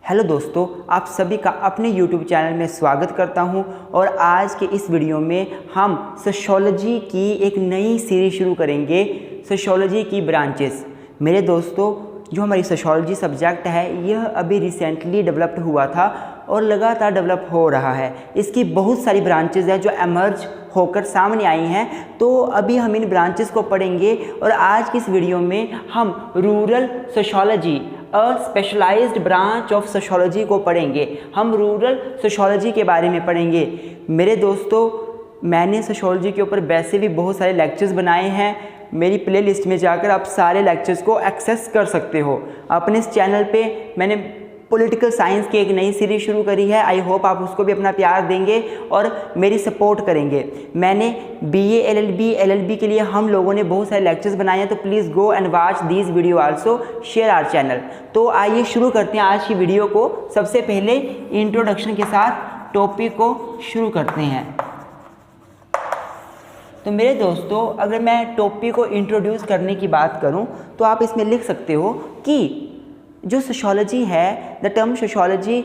Hello दोस्तों, आप सभी का अपने YouTube चैनल में स्वागत करता हूं। और आज के इस वीडियो में हम सोशियोलॉजी की एक नई सीरीज शुरू करेंगे, सोशियोलॉजी की ब्रांचेस। मेरे दोस्तों, जो हमारी सोशियोलॉजी सब्जेक्ट है यह अभी रिसेंटली डेवलप्ड हुआ था और लगातार डेवलप हो रहा है। इसकी बहुत सारी ब्रांचेस हैं जो एमर्ज होकर सामने आई हैं। तो अभी हम इन ब्रांचेस को पढ़ेंगे और आज की इस वीडियो में हम रूरल सोशियोलॉजी और स्पेशलाइज्ड ब्रांच ऑफ सोशियोलॉजी को पढ़ेंगे। हम रूरल सोशियोलॉजी के बारे में पढ़ेंगे। मेरे दोस्तों, मैंने सोशियोलॉजी के ऊपर वैसे भी बहुत सारे लेक्चर्स बनाए हैं। मेरी प्लेलिस्ट में जाकर आप सारे लेक्चर्स को एक्सेस कर सकते हो। अपने इस चैनल पे मैंने पॉलिटिकल साइंस की एक नई सीरीज शुरू करी है। आई होप आप उसको भी अपना प्यार देंगे और मेरी सपोर्ट करेंगे। मैंने BA LLB के लिए हम लोगों ने बहुत सारे लेक्चर्स बनाए हैं, तो please go and watch these video also, share our channel. तो आइए शुरू करते हैं आज की वीडियो को। सबसे पहले इंट्रोडक्शन के साथ टॉपिक को शुरू करते हैं। तो मेरे दोस्तों, अगर मैं टॉपिक को इंट्रोड्यूस करने की बात करूं तो आप इसमें लिख सकते हो कि जो सोशियोलॉजी है, the term sociology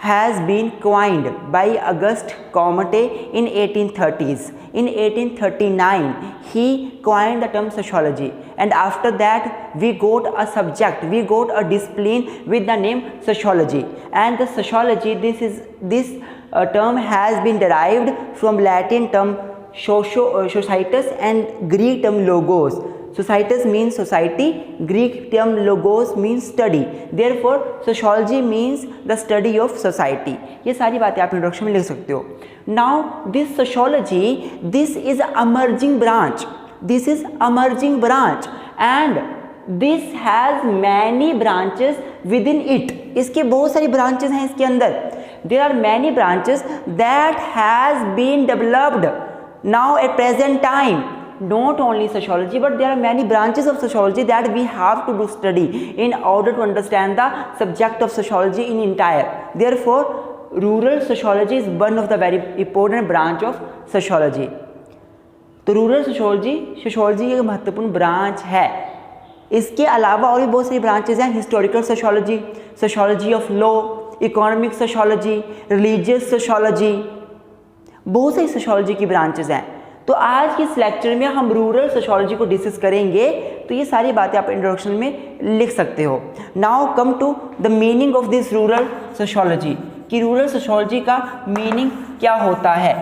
has been coined by Auguste Comte in 1830s. In 1839 he coined the term sociology, and after that we got a subject, we got a discipline with the name sociology. And the sociology, this term has been derived from Latin term societas and Greek term logos. Societas means society, Greek term logos means study. Therefore sociology means the study of society. ये सारी बातें आप introduction में लिख सकते हो। Now this sociology, this is emerging branch. This is emerging branch and this has many branches within it. इसके बहुत सारी branches हैं इसके अंदर। There are many branches that has been developed now at present time. Not only sociology, but there are many branches of sociology that we have to do study in order to understand the subject of sociology in entire. Therefore rural sociology is one of the very important branch of sociology. तो rural sociology एक महत्वपूर्ण branch है। इसके अलावा और भी बहुत सारी ब्रांचेज हैं। Historical sociology, sociology of law, economic sociology, religious sociology, बहुत सारी सोशियोलॉजी की ब्रांचेज हैं। तो आज के इस लेक्चर में हम रूरल सोशियोलॉजी को डिस्कस करेंगे। तो ये सारी बातें आप इंट्रोडक्शन में लिख सकते हो। Now come to the meaning of this rural sociology, कि रूरल सोशियोलॉजी का मीनिंग क्या होता है।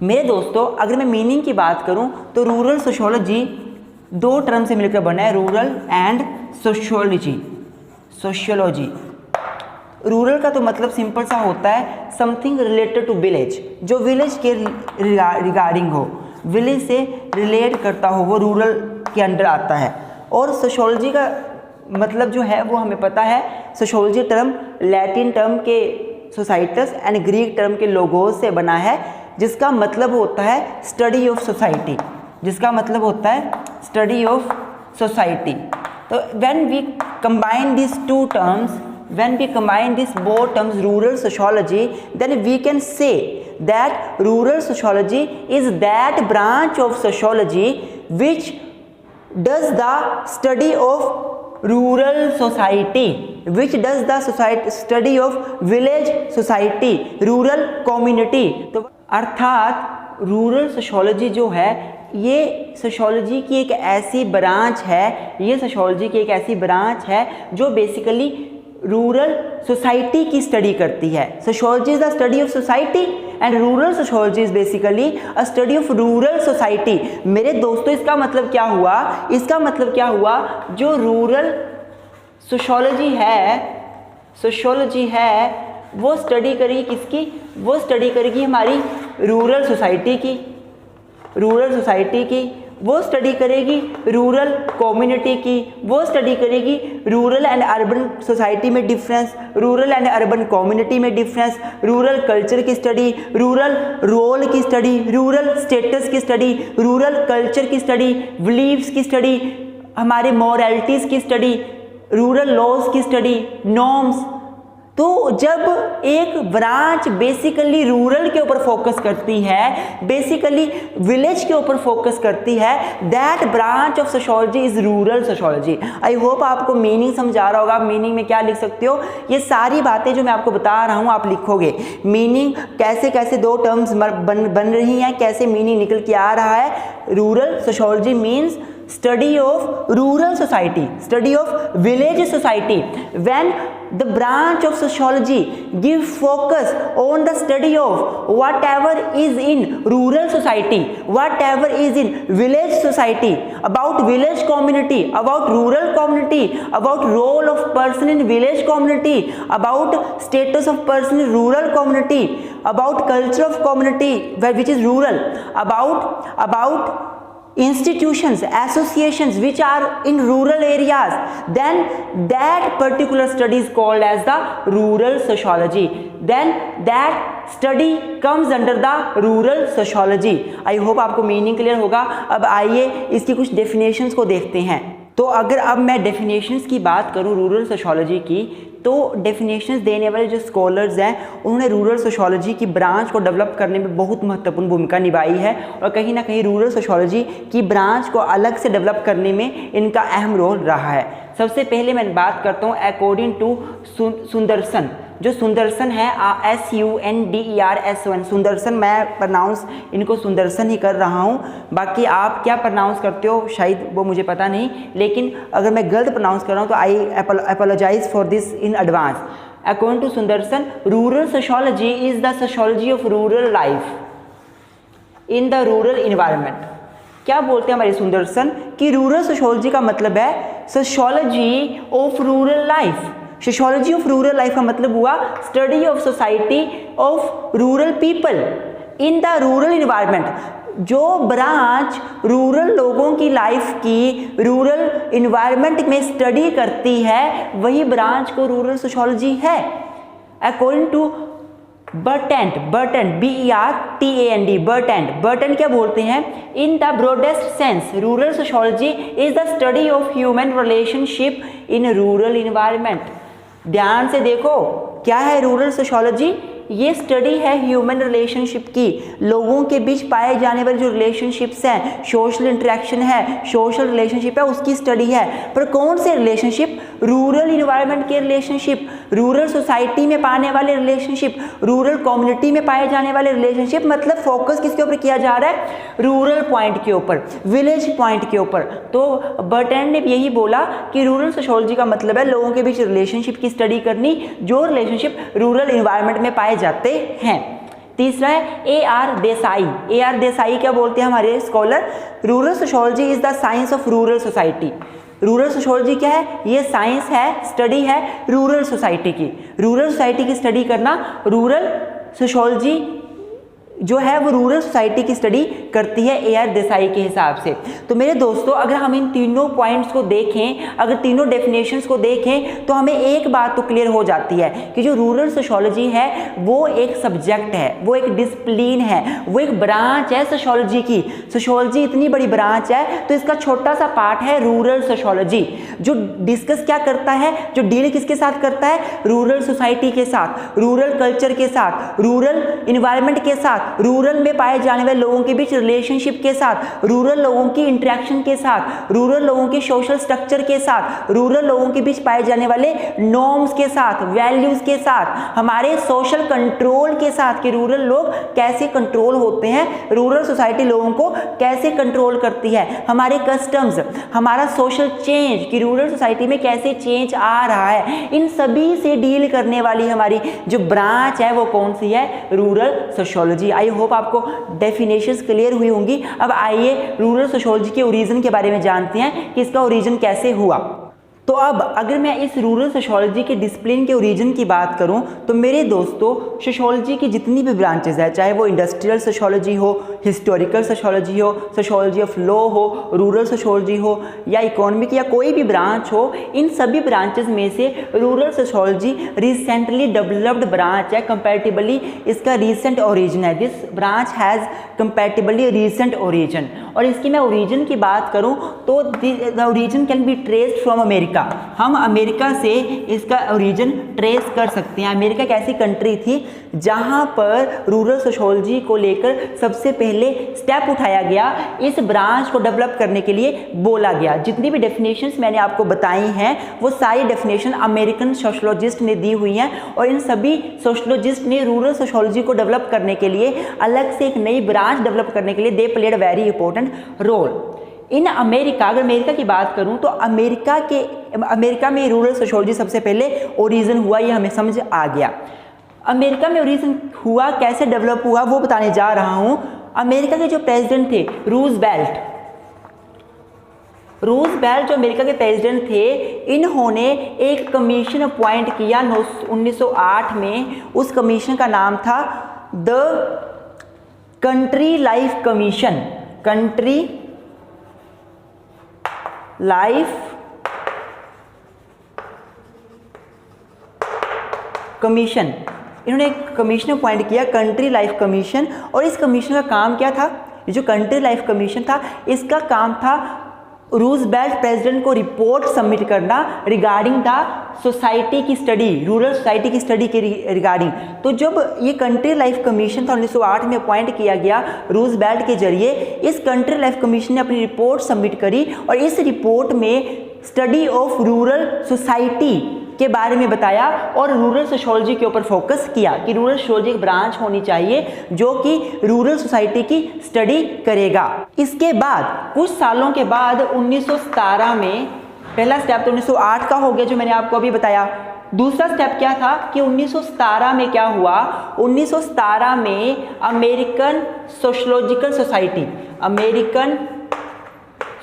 मेरे दोस्तों, अगर मैं मीनिंग की बात करूं तो रूरल सोशियोलॉजी दो टर्म से मिलकर बना है, रूरल एंड सोशियोलॉजी। रूरल का तो मतलब सिंपल सा होता है समथिंग रिलेटेड टू विलेज, जो विलेज के रिगार्डिंग हो, विलेज से रिलेट करता हो, वो रूरल के अंडर आता है। और सोशियोलॉजी का मतलब जो है वो हमें पता है। सोशियोलॉजी टर्म लैटिन टर्म के सोसाइटस एंड ग्रीक टर्म के लोगोस से बना है, जिसका मतलब होता है स्टडी ऑफ सोसाइटी, जिसका मतलब होता है स्टडी ऑफ सोसाइटी। तो when we combine this two terms, when we combine these both terms, rural sociology, then we can say that rural sociology is that branch of sociology which does the study of rural society, which does the study of village society, rural community। तो अर्थात rural sociology जो है, ये sociology की एक ऐसी branch है, ये सोशियोलॉजी की एक ऐसी ब्रांच है जो बेसिकली रूरल सोसाइटी की स्टडी करती है। Sociology is the study of society and rural sociology is basically a study of rural society. मेरे दोस्तों, इसका मतलब क्या हुआ? इसका मतलब क्या हुआ, जो रूरल सोशियोलॉजी है वो स्टडी करेगी किसकी? वो स्टडी करेगी हमारी रूरल सोसाइटी की, वो स्टडी करेगी रूरल कम्युनिटी की, वो स्टडी करेगी रूरल एंड अर्बन सोसाइटी में difference, rural and urban community में डिफरेंस, रूरल कल्चर की स्टडी, रूरल रोल की स्टडी, रूरल स्टेटस की स्टडी, रूरल कल्चर की स्टडी, बिलीव्स की स्टडी, हमारे मॉरलिटीज़ की स्टडी, रूरल लॉज की स्टडी, नॉर्म्स, तो जब एक ब्रांच बेसिकली रूरल के ऊपर फोकस करती है, बेसिकली विलेज के ऊपर फोकस करती है, that branch of sociology is rural sociology. I hope आपको मीनिंग समझ आ रहा होगा। आप मीनिंग में क्या लिख सकते हो, ये सारी बातें जो मैं आपको बता रहा हूँ आप लिखोगे। मीनिंग कैसे कैसे दो टर्म्स बन रही हैं, कैसे मीनिंग निकल के आ रहा है। Rural sociology means study of rural society, study of village society. When the branch of sociology give focus on the study of whatever is in rural society, whatever is in village society, about village community, about rural community, about role of person in village community, about status of person in rural community, about culture of community which is rural, about institutions, associations which are in rural areas, then that particular study is called as the rural sociology. Then that study comes under the rural sociology. I hope आपको meaning clear होगा। अब आइए इसकी कुछ definitions को देखते हैं। तो अगर अब मैं डेफिनेशंस की बात करूं रूरल सोशियोलॉजी की, तो डेफिनेशंस देने वाले जो स्कॉलर्स हैं उन्होंने रूरल सोशियोलॉजी की ब्रांच को डेवलप करने में बहुत महत्वपूर्ण भूमिका निभाई है और कहीं ना कहीं रूरल सोशियोलॉजी की ब्रांच को अलग से डेवलप करने में इनका अहम रोल रहा है। सबसे पहले मैं बात करता हूँ अकॉर्डिंग टू सुंदरसन। जो सुंदरसन है SUNDERSON, सुंदरसन, मैं प्रनाउंस इनको सुंदरसन ही कर रहा हूँ, बाकी आप क्या प्रनाउंस करते हो शायद वो मुझे पता नहीं, लेकिन अगर मैं गलत प्रनाउंस कर रहा हूँ तो I apologise for this in advance. According to Sundarsan, rural sociology is the sociology of rural life in the rural environment. क्या बोलते हैं हमारे सुंदरसन कि रूरल सोशियोलॉजी का मतलब है sociology of rural life. Sociology of rural life का मतलब हुआ study of society of rural people in the rural environment. जो ब्रांच रूरल लोगों की लाइफ की रूरल इन्वायरमेंट में स्टडी करती है वही ब्रांच को रूरल सोशियोलॉजी है। अकॉर्डिंग टू बर्टेंट, BERTAND, बर्टेंट क्या बोलते हैं, in the broadest sense rural sociology is the study of human relationship in rural environment. ध्यान से देखो क्या है रूरल सोशियोलॉजी, ये स्टडी है ह्यूमन रिलेशनशिप की, लोगों के बीच पाए जाने वाले जो रिलेशनशिप्स हैं, सोशल इंटरेक्शन है, सोशल रिलेशनशिप है, उसकी स्टडी है। पर कौन से रिलेशनशिप, रूरल इन्वायरमेंट के रिलेशनशिप, रूरल सोसाइटी में पाने वाले रिलेशनशिप, रूरल कम्युनिटी में पाए जाने वाले रिलेशनशिप। मतलब फोकस किसके ऊपर किया जा रहा है, रूरल पॉइंट के ऊपर, विलेज पॉइंट के ऊपर। तो बर्टेंट ने यही बोला कि रूरल सोशियोलॉजी का मतलब है लोगों के बीच रिलेशनशिप की स्टडी करनी, जो रिलेशनशिप रूरल इन्वायरमेंट में पाए जाते हैं। तीसरा है AR देसाई। AR देसाई क्या बोलते हैं हमारे scholar, rural sociology is the science of rural society. Rural sociology क्या है, ये साइंस है, स्टडी है रूरल सोसाइटी की। रूरल सोसाइटी की स्टडी करना, रूरल सोशियोलॉजी जो है वो रूरल सोसाइटी की स्टडी करती है AR देसाई के हिसाब से। तो मेरे दोस्तों अगर हम इन तीनों पॉइंट्स को देखें, अगर तीनों डेफिनेशंस को देखें तो हमें एक बात तो क्लियर हो जाती है कि जो रूरल सोशियोलॉजी है वो एक सब्जेक्ट है, वो एक डिसिप्लिन है, वो एक ब्रांच है सोशियोलॉजी की। सोशियोलॉजी इतनी बड़ी ब्रांच है तो इसका छोटा सा पार्ट है रूरल सोशियोलॉजी, जो डिस्कस क्या करता है, जो डील किसके साथ करता है, रूरल सोसाइटी के साथ, रूरल कल्चर के साथ, रूरल इन्वायरमेंट के साथ, रूरल में पाए जाने वाले लोगों के बीच रिलेशनशिप के साथ, रूरल लोगों की इंटरेक्शन के साथ, रूरल लोगों के सोशल स्ट्रक्चर के साथ, रूरल लोगों के बीच पाए जाने वाले नॉर्म्स के साथ, वैल्यूज के साथ, हमारे सोशल कंट्रोल के साथ कि रूरल लोग कैसे कंट्रोल होते हैं, रूरल सोसाइटी लोगों को कैसे कंट्रोल करती है, हमारे कस्टम्स, हमारा सोशल चेंज कि रूरल सोसाइटी में कैसे चेंज आ रहा है, इन सभी से डील करने वाली हमारी जो ब्रांच है वो कौन सी है, रूरल सोशियोलॉजी। आई होप आपको डेफिनेशंस क्लियर हुई होंगी। अब आइए रूरल सोशियोलॉजी के ओरिजिन के बारे में जानते हैं कि इसका ओरिजिन कैसे हुआ। तो अब अगर मैं इस रूरल सोशियोलॉजी के डिसिप्लिन के ओरिजिन की बात करूं तो मेरे दोस्तों सोशियोलॉजी की जितनी भी ब्रांचेस है, चाहे वो इंडस्ट्रियल सोशियोलॉजी हो, हिस्टोरिकल सोशियोलॉजी हो, सोशियोलॉजी ऑफ लॉ हो, रूरल सोशियोलॉजी हो या इकोनॉमिक या कोई भी ब्रांच हो, इन सभी ब्रांचेस में से rural sociology recently developed branch है, कंपैरेटिवली इसका रीसेंट ओरिजिन है। This branch has comparatively recent origin. और इसकी मैं ओरिजिन की बात करूँ तो the origin can be traced from America. America, हम अमेरिका से इसका ओरिजिन ट्रेस कर सकते हैं। अमेरिका एक ऐसी कंट्री थी जहां पर रूरल सोशियोलॉजी को लेकर सबसे पहले स्टेप उठाया गया, इस ब्रांच को डेवलप करने के लिए बोला गया। जितनी भी डेफिनेशंस मैंने आपको बताई हैं वो सारी डेफिनेशन अमेरिकन सोशियोलॉजिस्ट ने दी हुई हैं, और इन सभी सोशियोलॉजिस्ट ने रूरल सोशियोलॉजी को डेवलप करने के लिए, अलग से एक नई ब्रांच डेवलप करने के लिए they played a very important role. In America, अगर अमेरिका की बात करूं तो अमेरिका में रूरल सोशियोलॉजी सबसे पहले ओरिजिन हुआ, ये हमें समझ आ गया। अमेरिका में ओरिजिन हुआ, कैसे डेवलप हुआ वो बताने जा रहा हूं। अमेरिका के जो प्रेसिडेंट थे रूजवेल्ट जो अमेरिका के प्रेसिडेंट थे, इन्होंने एक कमीशन अपॉइंट किया 1908 में। उस कमीशन का नाम था the country life commission. Country life commission, इन्होंने एक कमीशन अपॉइंट किया, कंट्री लाइफ कमीशन। और इस कमीशन का काम क्या था? ये जो कंट्री लाइफ कमीशन था, इसका काम था रूजवेल्ट प्रेसिडेंट को रिपोर्ट सबमिट करना रिगार्डिंग द सोसाइटी की स्टडी, रूरल सोसाइटी की स्टडी के रिगार्डिंग। तो जब ये कंट्री लाइफ कमीशन था 1908 में अपॉइंट किया गया रूजवेल्ट के जरिए, इस कंट्री लाइफ कमीशन ने अपनी रिपोर्ट सबमिट करी, और इस रिपोर्ट में स्टडी ऑफ रूरल सोसाइटी के बारे में बताया और रूरल सोशियोलॉजी के ऊपर फोकस किया कि रूरल सोशियोलॉजी एक ब्रांच होनी चाहिए जो कि रूरल सोसाइटी की स्टडी करेगा। इसके बाद कुछ सालों के बाद 1917 में, पहला स्टेप तो 1908 का हो गया जो मैंने आपको अभी बताया। दूसरा स्टेप क्या था कि 1917 में क्या हुआ? 1917 में American sociological society, American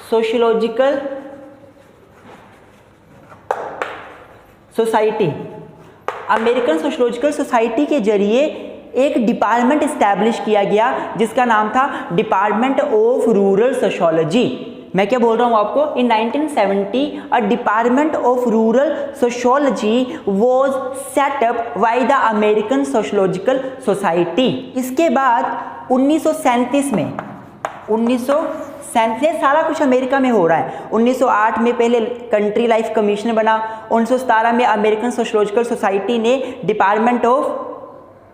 sociological society, American sociological society के जरिए एक डिपार्टमेंट इस्टेब्लिश किया गया जिसका नाम था डिपार्टमेंट ऑफ रूरल सोशियोलॉजी। मैं क्या बोल रहा हूँ आपको? इन 1970 a department of rural sociology was set up by the American sociological society. इसके बाद 1937 में, 1937 सारा कुछ अमेरिका में हो रहा है। 1908 में पहले कंट्री लाइफ कमीशन बना, 1917 में अमेरिकन सोशियोलॉजिकल सोसाइटी ने department of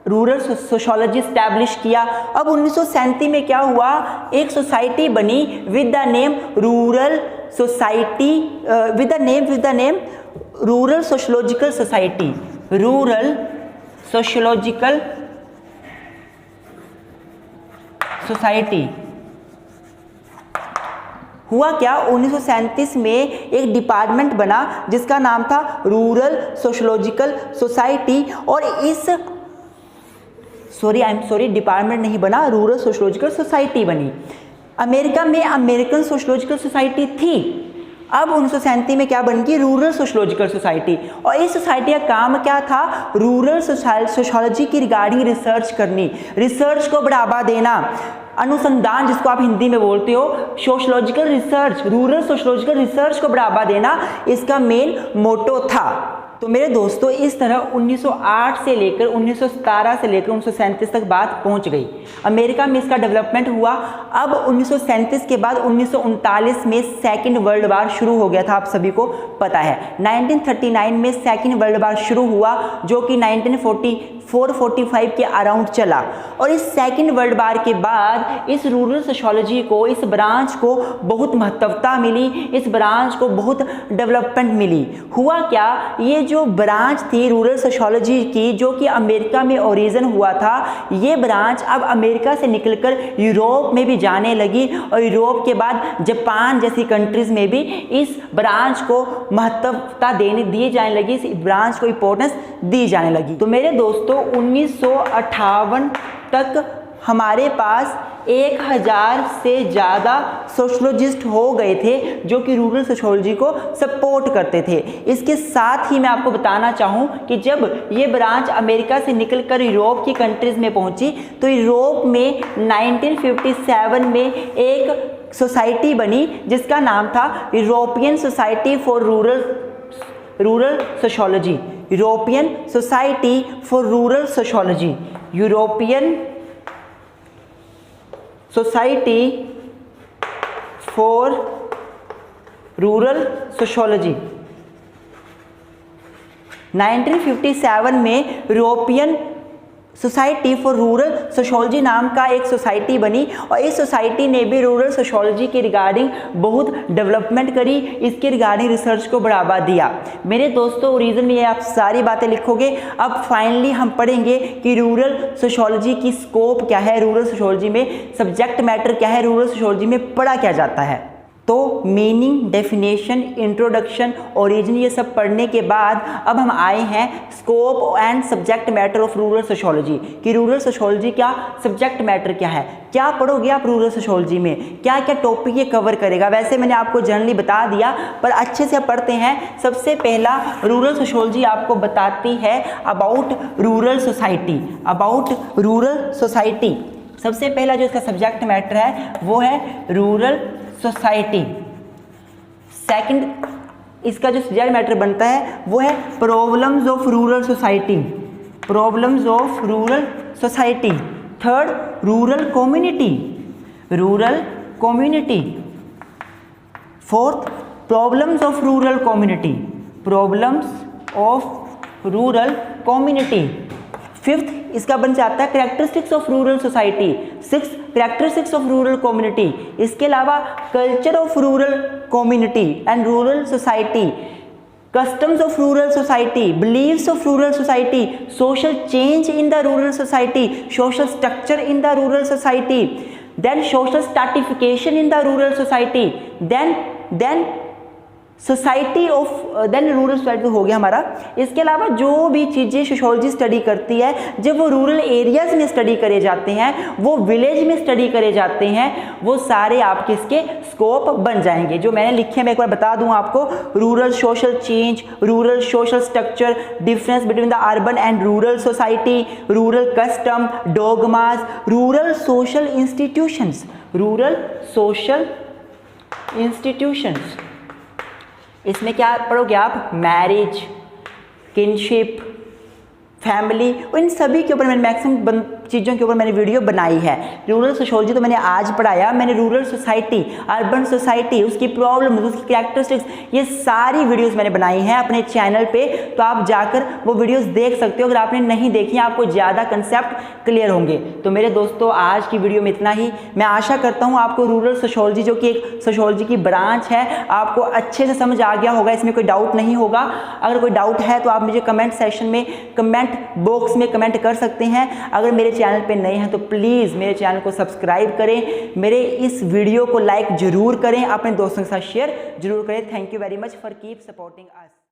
rural sociology establish किया। अब 1937 में क्या हुआ? एक सोसाइटी बनी with the name rural society, with the name rural sociological society, rural sociological society. हुआ क्या? 1937 में एक डिपार्टमेंट बना जिसका नाम था रूरल सोशियोलॉजिकल सोसाइटी, और इस डिपार्टमेंट नहीं बना, रूरल सोशियोलॉजिकल सोसाइटी बनी। अमेरिका में अमेरिकन सोशियोलॉजिकल सोसाइटी थी, अब 1937 में क्या बन गई? Rural sociological society. और इस सोसाइटी का काम क्या था? रूरल सोशियोलॉजी की रिगार्डिंग रिसर्च करनी, रिसर्च को बढ़ावा देना, अनुसंधान जिसको आप हिंदी में बोलते हो, sociological research, rural sociological research को बढ़ावा देना इसका मेन मोटो था। तो मेरे दोस्तों, इस तरह 1908 से लेकर 1917 से लेकर 1937 तक बात पहुंच गई। अमेरिका में इसका डेवलपमेंट हुआ। अब 1937 के बाद 1939 में सेकेंड वर्ल्ड वार शुरू हो गया था, आप सभी को पता है। 1939 में सेकेंड वर्ल्ड वार शुरू हुआ जो कि 1944-45 के अराउंड चला। और इस सेकेंड वर्ल्ड वार के बाद इस रूरल सोशियोलॉजी को, इस ब्रांच को बहुत महत्वता मिली, इस ब्रांच को बहुत डेवलपमेंट मिली। हुआ क्या? ये जो ब्रांच थी रूरल सोशियोलॉजी की, जो कि अमेरिका में ओरिजिन हुआ था, ये ब्रांच अब अमेरिका से निकलकर यूरोप में भी जाने लगी, और यूरोप के बाद जापान जैसी कंट्रीज में भी इस ब्रांच को महत्वता दी जाने लगी, इस ब्रांच को इंपॉर्टेंस दी जाने लगी। तो मेरे दोस्तों, 1958 तक हमारे पास 1000 से ज़्यादा सोशियोलॉजिस्ट हो गए थे जो कि रूरल सोशियोलॉजी को सपोर्ट करते थे। इसके साथ ही मैं आपको बताना चाहूँ कि जब ये ब्रांच अमेरिका से निकलकर यूरोप की कंट्रीज़ में पहुँची तो यूरोप में 1957 में एक सोसाइटी बनी जिसका नाम था European society for rural sociology, European society for rural sociology, European society for rural sociology. 1957 में European society for rural sociology नाम का एक सोसाइटी बनी और इस सोसाइटी ने भी रूरल सोशोलॉजी के रिगार्डिंग बहुत डेवलपमेंट करी, इसके रिगार्डिंग रिसर्च को बढ़ावा दिया। मेरे दोस्तों रीज़न में ये आप सारी बातें लिखोगे। अब फाइनली हम पढ़ेंगे कि रूरल सोशोलॉजी की स्कोप क्या है, रूरल सोशोलॉजी में सब्जेक्ट मैटर क्या है, रूरल सोशोलॉजी में पढ़ा क्या जाता है। तो मीनिंग, डेफिनेशन, इंट्रोडक्शन, ओरिजिन ये सब पढ़ने के बाद अब हम आए हैं scope and subject matter of rural sociology कि रूरल सोशोलॉजी का सब्जेक्ट मैटर क्या है, क्या पढ़ोगे आप रूरल सोशोलॉजी में, क्या क्या टॉपिक ये कवर करेगा। वैसे मैंने आपको जनरली बता दिया पर अच्छे से पढ़ते हैं। सबसे पहला रूरल सोशोलॉजी आपको बताती है about rural society, about rural society. सबसे पहला जो इसका सब्जेक्ट मैटर है वो है रूरल सोसाइटी। सेकंड इसका जो सब्जेक्ट मैटर बनता है वो है problems of rural society, problems of rural society. Third rural community, rural community. Fourth problems of rural community, problems of rural community. Fifth इसका बन जाता है characteristics of rural society. Six characteristics of rural community. इसके अलावा culture of rural community and rural society, customs of rural society, beliefs of rural society, social change in the rural society, social structure in the rural society, then social stratification in the rural society, then society of then rural society हो गया हमारा। इसके अलावा जो भी चीज़ें sociology study करती है, जब वो रूरल एरियाज़ में स्टडी करे जाते हैं, वो विलेज में स्टडी करे जाते हैं, वो सारे आपके इसके स्कोप बन जाएंगे जो मैंने लिखे। मैं एक बार बता दूं आपको, rural social change, rural social structure, difference between the urban and rural society, rural custom, dogmas, rural social institutions, rural social institutions. इसमें क्या पढ़ोगे आप, मैरिज, किनशिप, फैमिली, इन सभी के ऊपर मैंने मैक्सिमम चीज़ों के ऊपर मैंने वीडियो बनाई है। रूरल सोशोलॉजी तो मैंने आज पढ़ाया, मैंने रूरल सोसाइटी, अर्बन सोसाइटी, उसकी प्रॉब्लम, उसकी कैरेक्टरिस्टिक्स, ये सारी वीडियोस मैंने बनाई हैं अपने चैनल पे, तो आप जाकर वो वीडियोस देख सकते हो। अगर आपने नहीं देखी आपको ज़्यादा कंसेप्ट क्लियर होंगे। तो मेरे दोस्तों आज की वीडियो में इतना ही। मैं आशा करता हूँ आपको रूरल सोशोलॉजी जो कि एक सोशोलॉजी की ब्रांच है आपको अच्छे से समझ आ गया होगा, इसमें कोई डाउट नहीं होगा। अगर कोई डाउट है तो आप मुझे कमेंट सेक्शन में, कमेंट बॉक्स में कमेंट कर सकते हैं। अगर मेरे चैनल पे नए हैं तो प्लीज़ मेरे चैनल को सब्सक्राइब करें, मेरे इस वीडियो को लाइक जरूर करें, अपने दोस्तों के साथ शेयर जरूर करें। Thank you very much for keep supporting us.